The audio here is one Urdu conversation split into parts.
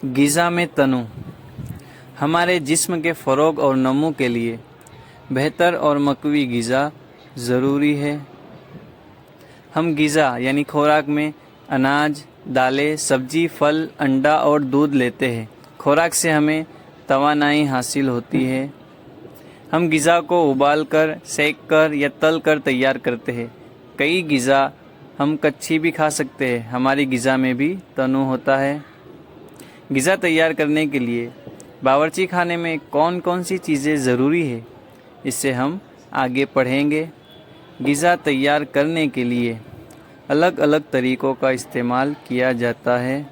غذا میں تنوع ہمارے جسم کے فروغ اور نمو کے لیے بہتر اور مقوی غذا ضروری ہے۔ ہم غذا یعنی خوراک میں اناج، دالیں، سبزی، پھل، انڈا اور دودھ لیتے ہیں۔ خوراک سے ہمیں توانائی حاصل ہوتی ہے۔ ہم غذا کو ابال کر، سینک کر یا تل کر تیار کرتے ہیں۔ کئی غذا ہم کچی بھی کھا سکتے ہیں۔ ہماری غذا میں بھی تنوع ہوتا ہے۔ غذا تیار کرنے کے لیے باورچی خانے میں کون کون سی چیزیں ضروری ہے، اس سے ہم آگے پڑھیں گے۔ غذا تیار کرنے کے لیے الگ الگ طریقوں کا استعمال کیا جاتا ہے۔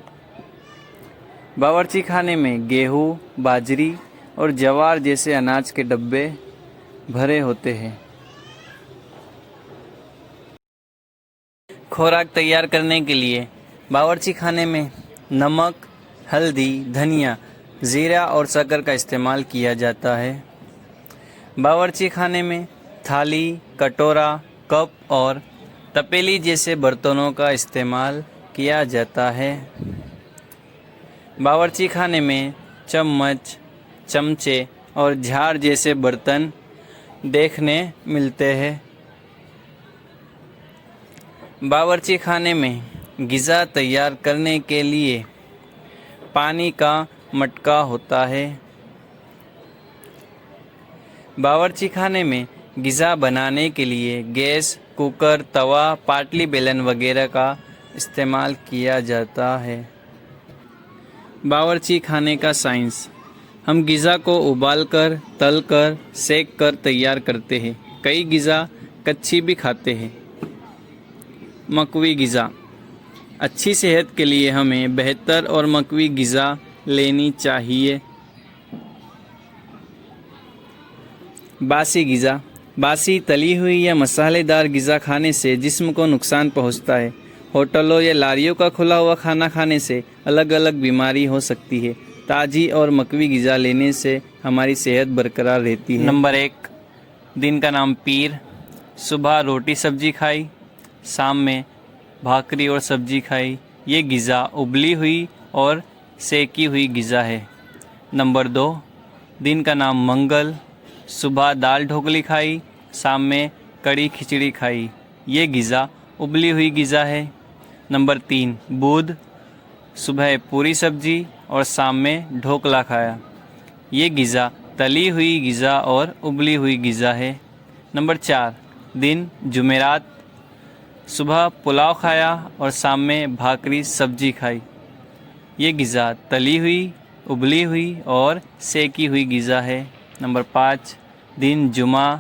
باورچی خانے میں گیہوں، باجری اور جوار جیسے اناج کے ڈبے بھرے ہوتے ہیں۔ خوراک تیار کرنے کے لیے باورچی خانے میں نمک، ہلدی، دھنیا، زیرہ اور شکر کا استعمال کیا جاتا ہے۔ باورچی خانے میں تھالی، کٹورا، کپ اور تپیلی جیسے برتنوں کا استعمال کیا جاتا ہے۔ باورچی خانے میں چمچ، چمچے اور جھاڑ جیسے برتن دیکھنے ملتے ہیں۔ باورچی خانے میں غذا تیار کرنے کے لیے پانی کا مٹکا ہوتا ہے۔ باورچی خانے میں غذا بنانے کے لیے گیس، کوکر، توا، پاٹلی بیلن وغیرہ کا استعمال کیا جاتا ہے۔ باورچی خانے کا سائنس: ہم غذا کو ابال کر، تل کر، سینک کر تیار کرتے ہیں۔ کئی غذا کچی بھی کھاتے ہیں۔ مقوی غذا: اچھی صحت کے لیے ہمیں بہتر اور مقوی غذا لینی چاہیے۔ باسی غذا: باسی، تلی ہوئی یا مسالے دار غذا کھانے سے جسم کو نقصان پہنچتا ہے۔ ہوٹلوں یا لاریوں کا کھلا ہوا کھانا کھانے سے الگ الگ بیماری ہو سکتی ہے۔ تازی اور مقوی غذا لینے سے ہماری صحت برقرار رہتی ہے۔ نمبر 1، دن کا نام پیر: صبح روٹی سبزی کھائی، شام میں بھاکری اور سبزی کھائی۔ یہ غذا ابلی ہوئی اور سینکی ہوئی غذا ہے۔ نمبر 2، دن کا نام منگل: صبح دال ڈھوکلی کھائی، شام میں کڑی کھچڑی کھائی۔ یہ غذا ابلی ہوئی غذا ہے۔ نمبر 3، بدھ: صبح پوری سبزی اور شام میں ڈھوکلا کھایا۔ یہ غذا تلی ہوئی غذا اور ابلی ہوئی غذا ہے۔ نمبر 4، دن جمعرات: صبح پلاؤ کھایا اور شام میں بھاکری سبزی کھائی۔ یہ غذا تلی ہوئی، ابلی ہوئی اور سینکی ہوئی غذا ہے۔ نمبر 5، دن جمعہ: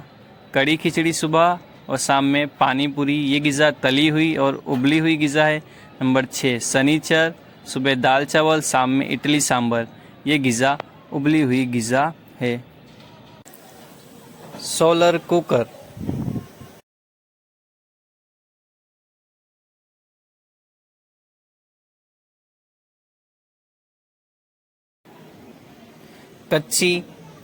کڑی کھچڑی صبح اور شام میں پانی پوری۔ یہ غذا تلی ہوئی اور ابلی ہوئی غذا ہے۔ نمبر 6، سنیچر: صبح دال چاول، شام میں اڈلی سانبر۔ یہ غذا ابلی ہوئی غذا ہے۔ سولر کوکر: کچی،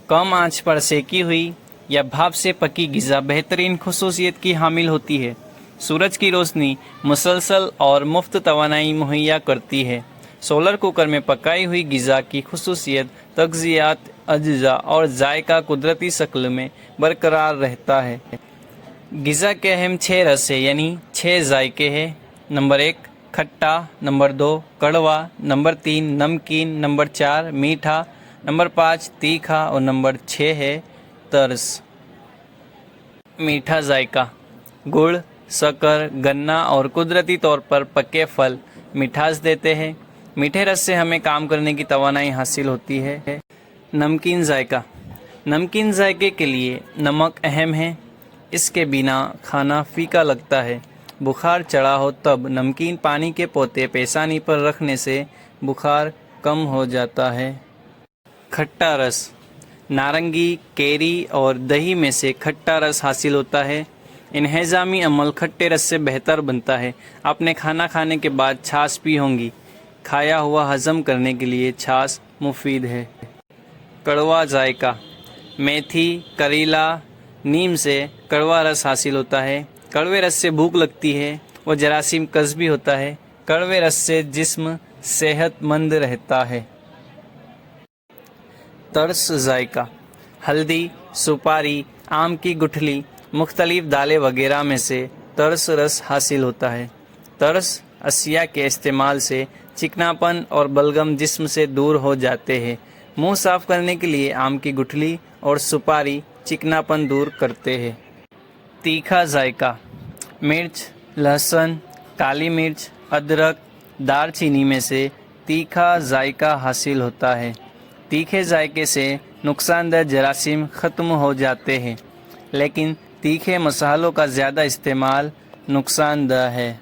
کم آنچ پر سینکی ہوئی یا بھاپ سے پکی غذا بہترین خصوصیت کی حامل ہوتی ہے۔ سورج کی روشنی مسلسل اور مفت توانائی مہیا کرتی ہے۔ سولر کوکر میں پکائی ہوئی غذا کی خصوصیت تغذیات، اجزاء اور ذائقہ قدرتی شکل میں برقرار رہتا ہے۔ غذا کے اہم 6 رسیں یعنی 6 ذائقے ہیں۔ نمبر 1، کھٹا، نمبر 2، کڑوا، نمبر 3، نمکین، نمبر 4، میٹھا، نمبر 5، تیکھا اور نمبر 6 ہے ترس۔ میٹھا ذائقہ: گڑ، شکر، گنا اور قدرتی طور پر پکے پھل مٹھاس دیتے ہیں۔ میٹھے رس سے ہمیں کام کرنے کی توانائی حاصل ہوتی ہے۔ نمکین ذائقہ: نمکین ذائقے کے لیے نمک اہم ہے۔ اس کے بنا کھانا پھیکا لگتا ہے۔ بخار چڑھا ہو تب نمکین پانی کے پوتے پیشانی پر رکھنے سے بخار کم ہو جاتا ہے۔ کھٹا رس: نارنگی، کیری اور دہی میں سے کھٹا رس حاصل ہوتا ہے۔ انہضامی عمل کھٹے رس سے بہتر بنتا ہے۔ آپ نے کھانا کھانے کے بعد چھاش پی ہوگی۔ کھایا ہوا ہضم کرنے کے لیے چھاش مفید ہے۔ کڑوا ذائقہ: میتھی، کریلا، نیم سے کڑوا رس حاصل ہوتا ہے۔ کڑوے رس سے بھوک لگتی ہے اور جراثیم کش بھی ہوتا ہے۔ کڑوے رس سے جسم صحت مند رہتا ہے۔ ترس ذائقہ، ہلدی، سپاری، آم کی گٹھلی، مختلف دالیں وغیرہ میں سے ترس رس حاصل ہوتا ہے۔ ترس اشیاء کے استعمال سے چکناپن اور بلغم جسم سے دور ہو جاتے ہیں۔ منہ صاف کرنے کے لیے آم کی گٹھلی اور سپاری چکناپن دور کرتے ہیں۔ تیکھا ذائقہ، مرچ، لہسن، کالی مرچ، ادرک، دار چینی میں سے تیکھا ذائقہ حاصل ہوتا ہے۔ تیکھے ذائقے سے نقصان دہ جراثیم ختم ہو جاتے ہیں، لیکن تیکھے مصالحوں کا زیادہ استعمال نقصان دہ ہے۔